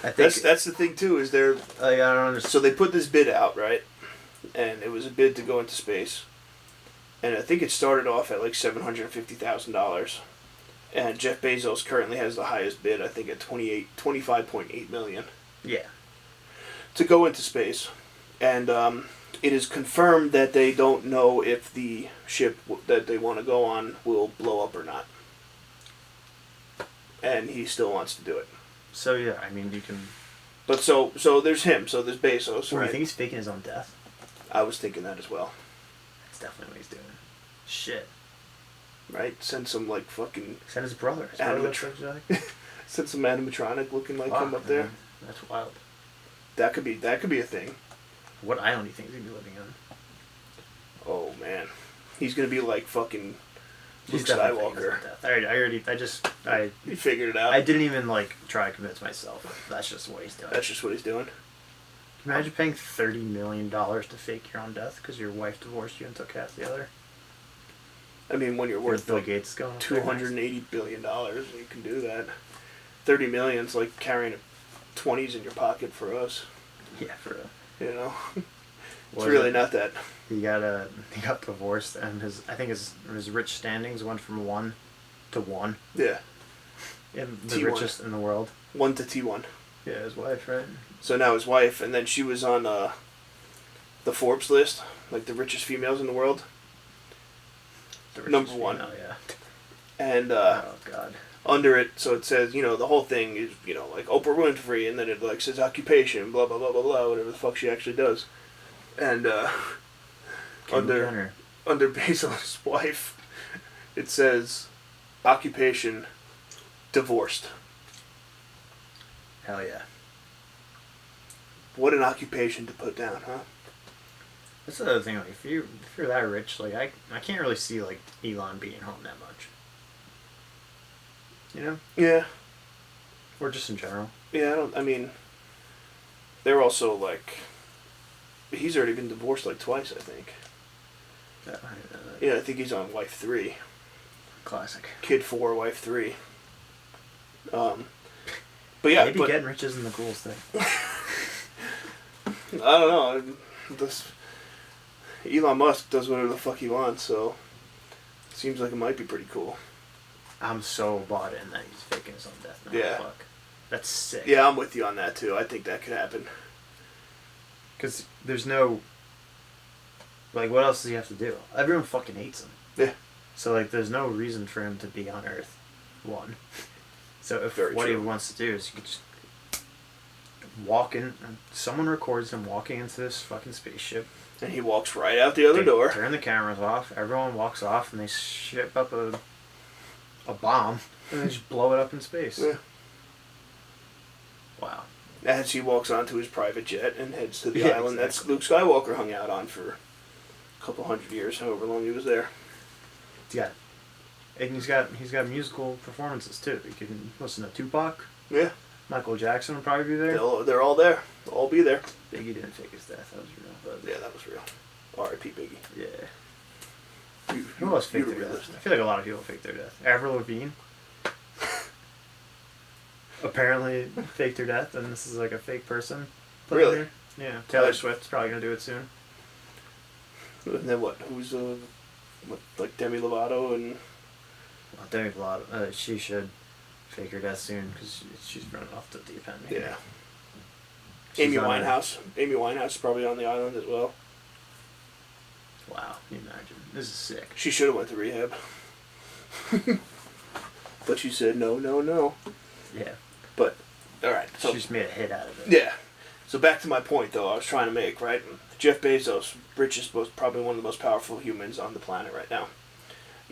I think That's the thing too. Is they're I don't understand. so they put this bid out, right? And it was a bid to go into space, and I think it started off at like $750,000. And Jeff Bezos currently has the highest bid, I think, at 25.8 million. Yeah. To go into space, and it is confirmed that they don't know if the ship that they want to go on will blow up or not. And he still wants to do it. So yeah, I mean you can. But so there's him. So there's Bezos. Well, Right? you think he's faking his own death? I was thinking that as well. That's definitely what he's doing. Shit. Right? Send some like fucking Send his brother. His brother looks like send some animatronic looking like him up there. Man. That's wild. That could be a thing. What island do you think he's gonna be living on? Oh man, he's gonna be like fucking Luke He's definitely faking his Skywalker. own death. I He figured it out. I didn't even like try to convince myself. That's just what he's doing. That's just what he's doing. Imagine paying $30 million to fake your own death because your wife divorced you and took half the other. I mean, when you're Where's worth Bill like Gates going? up there next? $280 billion, you can do that. 30 million's like carrying 20s in your pocket for us. Yeah, for real. You know, it's Was really it? not that. He got divorced, and I think his rich standings went from 1 to 1. Yeah, In the T1. richest in the world. 1 to T1. Yeah, his wife, right? So now his wife, and then she was on the Forbes list, like the richest females in the world. The Number richest one. female, yeah. And Oh god. under it, so it says, the whole thing is, like Oprah Winfrey, and then it like says occupation, blah blah blah blah blah, whatever the fuck she actually does. And Kendall Jenner. under Bezos' wife, it says occupation, divorced. Hell yeah. What an occupation to put down, huh? That's the other thing. Like, if you're that rich, like I can't really see like Elon being home that much. You know, Yeah, or just in general. yeah. They're also like, he's already been divorced like twice, I think. Yeah, I didn't know that. Yeah, I think he's on wife 3. Classic. Kid 4, wife 3. But yeah, Maybe getting rich isn't the coolest thing. I don't know. Elon Musk does whatever the fuck he wants, so it seems like it might be pretty cool. I'm so bought in that he's faking his own death now. Yeah. Fuck. That's sick. Yeah, I'm with you on that too. I think that could happen. Because there's no... Like, what else does he have to do? Everyone fucking hates him. Yeah. So, like, there's no reason for him to be on Earth. One. So, if Very what he true. wants to do is he could just walk in... Someone records him walking into this fucking spaceship. And he walks right out the other They door. turn the cameras off. Everyone walks off, and they ship up a bomb, and they just blow it up in space. Yeah. Wow. As he walks onto his private jet and heads to the Yeah, island that's Luke Skywalker hung out on for a couple hundred years, however long he was there. He's got musical performances too. You can listen to Tupac. Yeah. Michael Jackson will probably be there. They're all there. They'll all be there. Biggie didn't fake his death. That was real. But Yeah, that was real. R.I.P. Biggie. yeah. You, Who else faked you're their death? realistic. I feel like a lot of people faked their death. Avril Lavigne apparently faked her death, and this is like a fake person. put in Really? there. Yeah. Taylor Swift's probably gonna do it soon. And then what? Who's like Demi Lovato and Well, Demi Lovato, she should fake her death soon because she's running off the deep end. yeah. She's Amy on a- Winehouse. Amy Winehouse is probably on the island as well. Wow, can you imagine? This is sick. She should have went to rehab. But she said no, no, no. Yeah. But all right. So She just made a hit out of it. yeah. So back to my point though, I was trying to make, right? Jeff Bezos, richest, probably one of the most powerful humans on the planet right now.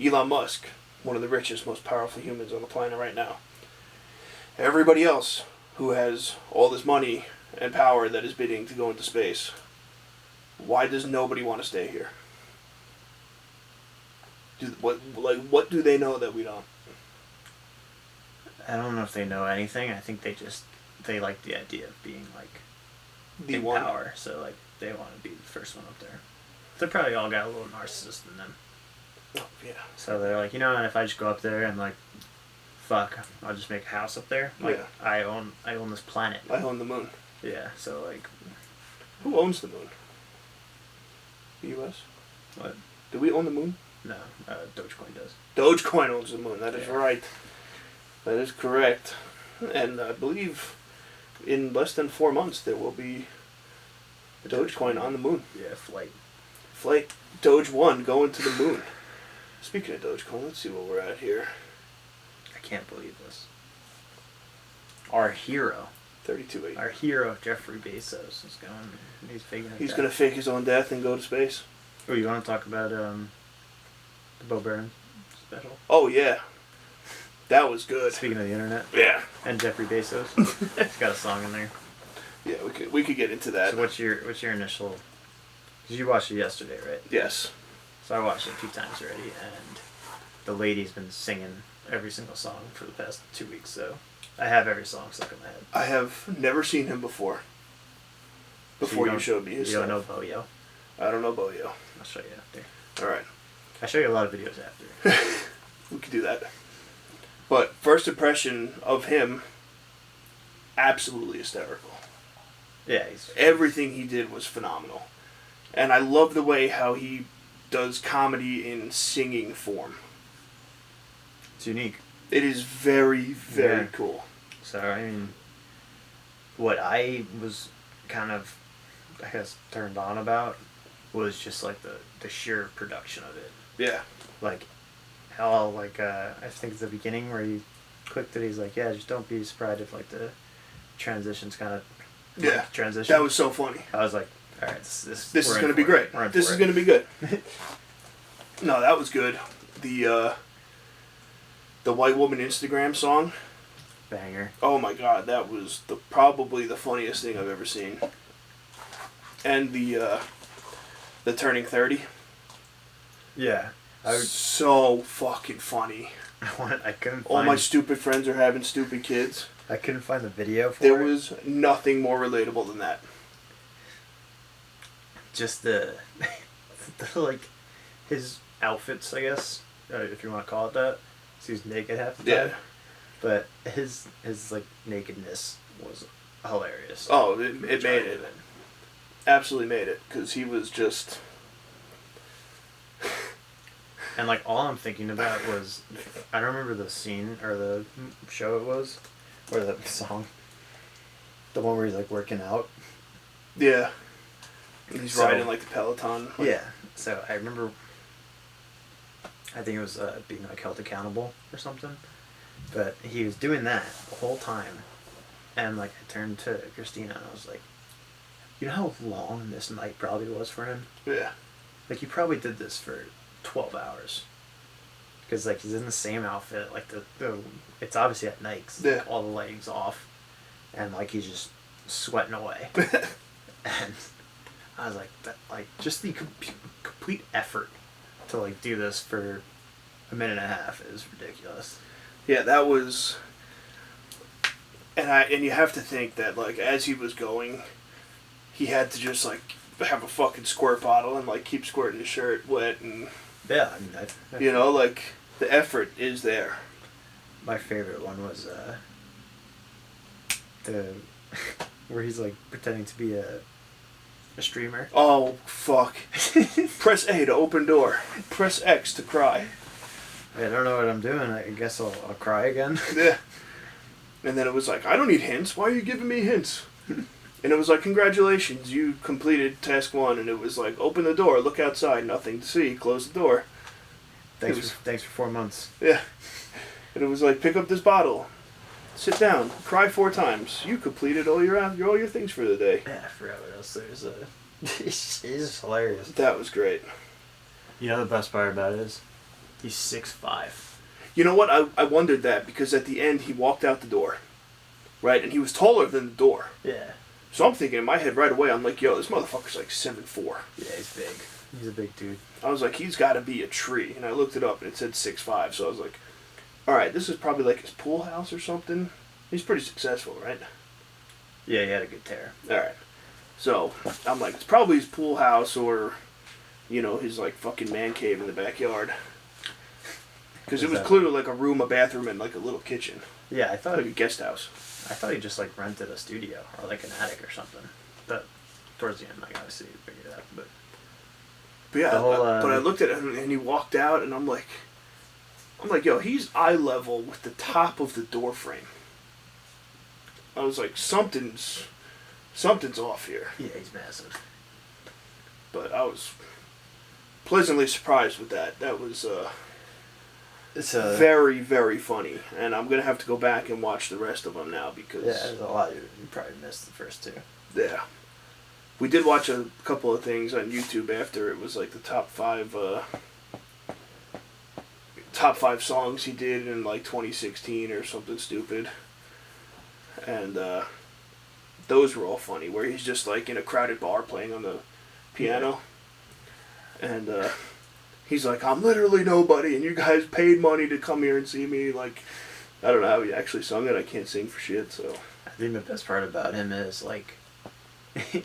Elon Musk, one of the richest, most powerful humans on the planet right now. Everybody else who has all this money and power that is bidding to go into space, why does nobody want to stay here? What do they know that we don't? I don't know if they know anything. I think they like the idea of being like The in one. power. So like they want to be the first one up there. They probably all got a little narcissist in them. Oh, yeah. So they're like, you know, if I just go up there and like fuck, I'll just make a house up there. Like, Yeah. I own this planet. I own the moon. Yeah, so, like... Who owns the moon? The U.S.? What? Do we own the moon? No, Dogecoin does. Dogecoin owns the moon. That is Yeah. right. That is correct. And I believe in less than 4 months there will be Dogecoin on the moon. Yeah, flight. Flight Doge 1 going to the moon. Speaking of Dogecoin, let's see where we're at here. I can't believe this. Our hero, 32.8. our hero Jeffrey Bezos is going. He's faking. He's going to fake his own death and go to space. Oh, you want to talk about the Bo Burnham special? Oh, yeah. That was good. Speaking of the internet. Yeah. And Jeffrey Bezos. He's got a song in there. Yeah, we could get into that. So what's your initial? Because you watched it yesterday, right? Yes. So I watched it a few times already, and the lady's been singing every single song for the past 2 weeks. So I have every song stuck in my head. I have never seen him before. Before you showed me his You don't stuff. know Bo-Yo? I don't know Boyo. I'll show you after. Alright. I show you a lot of videos after. We could do that. But first impression of him, absolutely hysterical. Yeah, he's Everything he did was phenomenal. And I love the way how he does comedy in singing form. it's unique. It is very, very Yeah. cool. So I mean, what I was kind of, I guess, turned on about was just like the sheer production of it. Yeah. Like how like I think it's the beginning where he clicked it. He's like, yeah, just don't be surprised if like the transitions kind of Yeah. transition. That was so funny. I was like, all right, this This is we're in going to be for it. great. We're in This for is it. going to be good. No, that was good. The white woman Instagram song. Banger. Oh my god, that was probably the funniest thing I've ever seen. And the turning 30. Yeah. So fucking funny. I couldn't All find, my stupid friends are having stupid kids. I couldn't find the video for There it. was nothing more relatable than that. Just the like his outfits, I guess, if you want to call it that. So he's naked half the time. Yeah. But his like nakedness was hilarious. Oh, it made it. Absolutely made it. Because he was just... And like all I'm thinking about was, I don't remember the scene or the show it was, or the song. The one where he's like working out. Yeah. And he's So- riding like the Peloton. Like, Yeah. So I remember, I think it was being like held accountable or something. But he was doing that the whole time. And like I turned to Christina and I was like, you know how long this night probably was for him? Yeah. Like he probably did this for 12 hours. Because like he's in the same outfit, like the it's obviously at night 'cause, like, Yeah. all the lighting's off. And like he's just sweating away. And I was like, that, like just the complete effort to like do this for a minute and a half is ridiculous. Yeah, that was... And you have to think that, like, as he was going, he had to just, like, have a fucking squirt bottle and, like, keep squirting his shirt wet and... Yeah, I mean, You know, like, the effort is there. my favorite one was the where he's like pretending to be a streamer. Oh, fuck. Press A to open door. Press X to cry. I don't know what I'm doing. I guess I'll cry again. Yeah. And then it was like, I don't need hints. Why are you giving me hints? And it was like, congratulations, you completed task 1. And it was like, open the door, look outside, nothing to see, close the door. Thanks for 4 months. Yeah. And it was like, pick up this bottle, sit down, cry 4 times. You completed all your things for the day. Yeah, I forgot what else there's. It's just hilarious. That was great. You know the best part about it is, he's 6'5". You know what? I wondered that because at the end he walked out the door, right? And he was taller than the door. Yeah. So I'm thinking in my head right away, I'm like, yo, this motherfucker's like 7'4". Yeah, he's big. He's a big dude. I was like, he's got to be a tree. And I looked it up and it said 6'5". So I was like, all right, this is probably like his pool house or something. He's pretty successful, right? Yeah, he had a good tear. All right. So I'm like, it's probably his pool house or, you know, his like fucking man cave in the backyard. Because it was clearly like a room, a bathroom, and like a little kitchen. Yeah, I thought like a guest house. I thought he just like rented a studio or like an attic or something. But towards the end, like obviously he figured it out. But yeah, whole, but I looked at him and he walked out, and I'm like, yo, he's eye level with the top of the door frame. I was like, something's off here. yeah, he's massive. But I was pleasantly surprised with that. That was It's very, very funny. And I'm going to have to go back and watch the rest of them now because... Yeah, there's a lot. You probably missed the first two. Yeah. We did watch a couple of things on YouTube after. It was like the top five songs he did in like 2016 or something stupid. And those were all funny, where he's just like in a crowded bar playing on the piano. And he's like, I'm literally nobody, and you guys paid money to come here and see me. Like, I don't know how he actually sung it. I can't sing for shit, so. I think the best part about him is like, I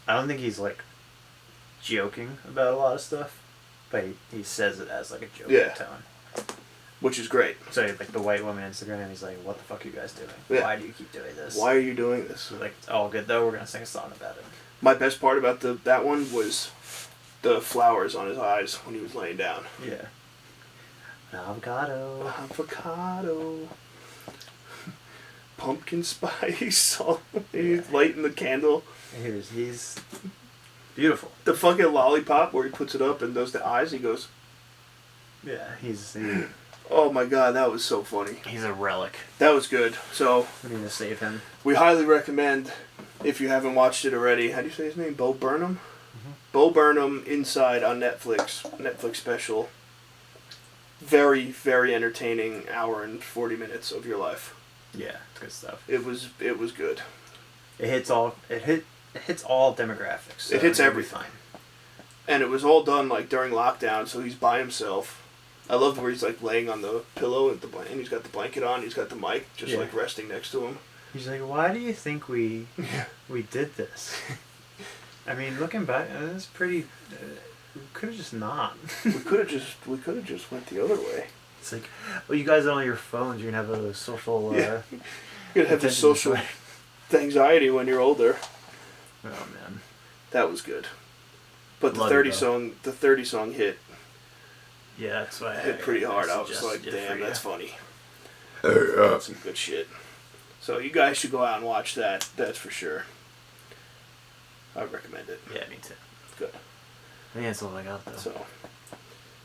don't think he's like joking about a lot of stuff, but he says it as like a joking tone. Which is great. So like the white woman Instagram, he's like, "What the fuck are you guys doing? Yeah. Why do you keep doing this? Why are you doing this?" He's like, "It's all good though. We're gonna sing a song about it." My best part about that one was the flowers on his eyes when he was laying down. Yeah. Avocado. Pumpkin spice. He's lighting the candle. He's beautiful. The fucking lollipop where he puts it up and does the eyes. He goes. Yeah, Oh my god, that was so funny. He's a relic. That was good. So We need to save him. we highly recommend, if you haven't watched it already. How do you say his name? Bo Burnham. Bo Burnham Inside on Netflix special. Very, very entertaining hour and 40 minutes of your life. Yeah, it's good stuff. It was good. It hits all demographics. So it hits it'll be everything. fine. And it was all done like during lockdown, so he's by himself. I love where he's like laying on the pillow and he's got the blanket on, he's got the mic just like resting next to him. He's like, "Why do you think we did this?" I mean, looking back, it's pretty. We could have just not. we could have just went the other way. It's like, well, you guys on your phones, you're gonna have a social. You're gonna have the social anxiety when you're older. Oh man, that was good. But Love the 30 song hit. Yeah, that's why hit pretty hard. I was like, damn, that's funny. Some good shit. So you guys should go out and watch that. That's for sure. I recommend it. Yeah, me too. Good. I think that's all I got though. So,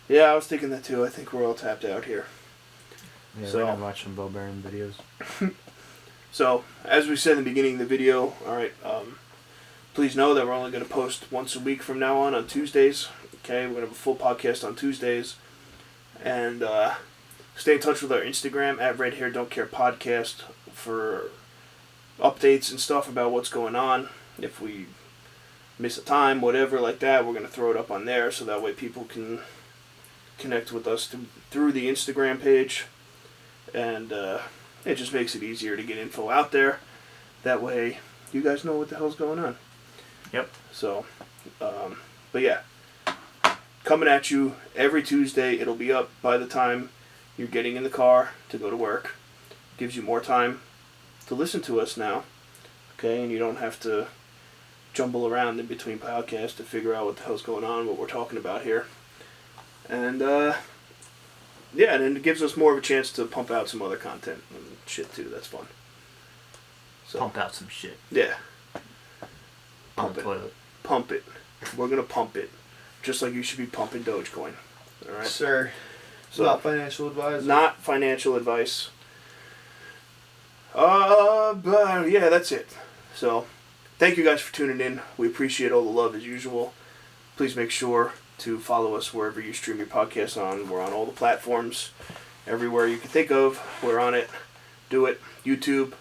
yeah, I was thinking that too. I think we're all tapped out here. Yeah, we're gonna watch some Bo Burnham videos. So, as we said in the beginning of the video, all right, please know that we're only going to post once a week from now on Tuesdays. Okay, we're going to have a full podcast on Tuesdays. And stay in touch with our Instagram at Red Hair Don't Care Podcast for updates and stuff about what's going on. If we miss a time, whatever like that, we're going to throw it up on there so that way people can connect with us through the Instagram page. And it just makes it easier to get info out there. That way you guys know what the hell's going on. Yep. So, but yeah, coming at you every Tuesday. It'll be up by the time you're getting in the car to go to work. Gives you more time to listen to us now. Okay, and you don't have to jumble around in between podcasts to figure out what the hell's going on, what we're talking about here. And, yeah, and then it gives us more of a chance to pump out some other content and shit too. That's fun. So, pump out some shit. Yeah. On the toilet. Pump it. We're going to pump it. Just like you should be pumping Dogecoin. Alright? Sir. So, not financial advice. Not financial advice. But yeah, that's it. So, thank you guys for tuning in. We appreciate all the love as usual. Please make sure to follow us wherever you stream your podcasts on. We're on all the platforms. Everywhere you can think of, we're on it. Do it. YouTube.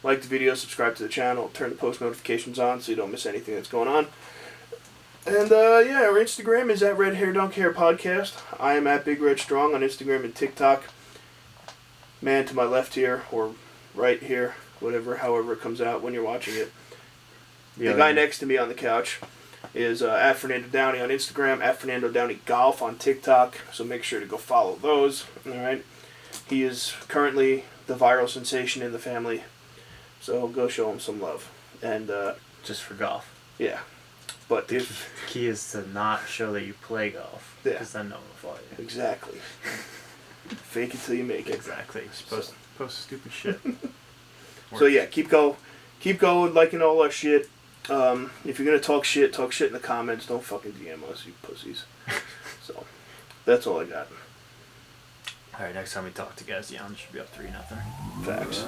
Like the video, subscribe to the channel, turn the post notifications on so you don't miss anything that's going on. And yeah, our Instagram is at Red Hair Don't Care Podcast. I am at Big Red Strong on Instagram and TikTok. Man to my left here, or right here, however it comes out when you're watching it. The guy next to me on the couch is at Fernando Downey on Instagram, at Fernando Downey Golf on TikTok. So make sure to go follow those. All right. He is currently the viral sensation in the family. So go show him some love. And Just for golf. yeah. But if The key is to not show that you play golf. Yeah. Because then no one will follow you. exactly. Fake it till you make it. Exactly. You're supposed to post stupid shit. So yeah, keep going, liking all our shit. If you're gonna talk shit in the comments. Don't fucking DM us, you pussies. So that's all I got. Alright, next time we talk to guys, Jan should be up 3-0. Facts.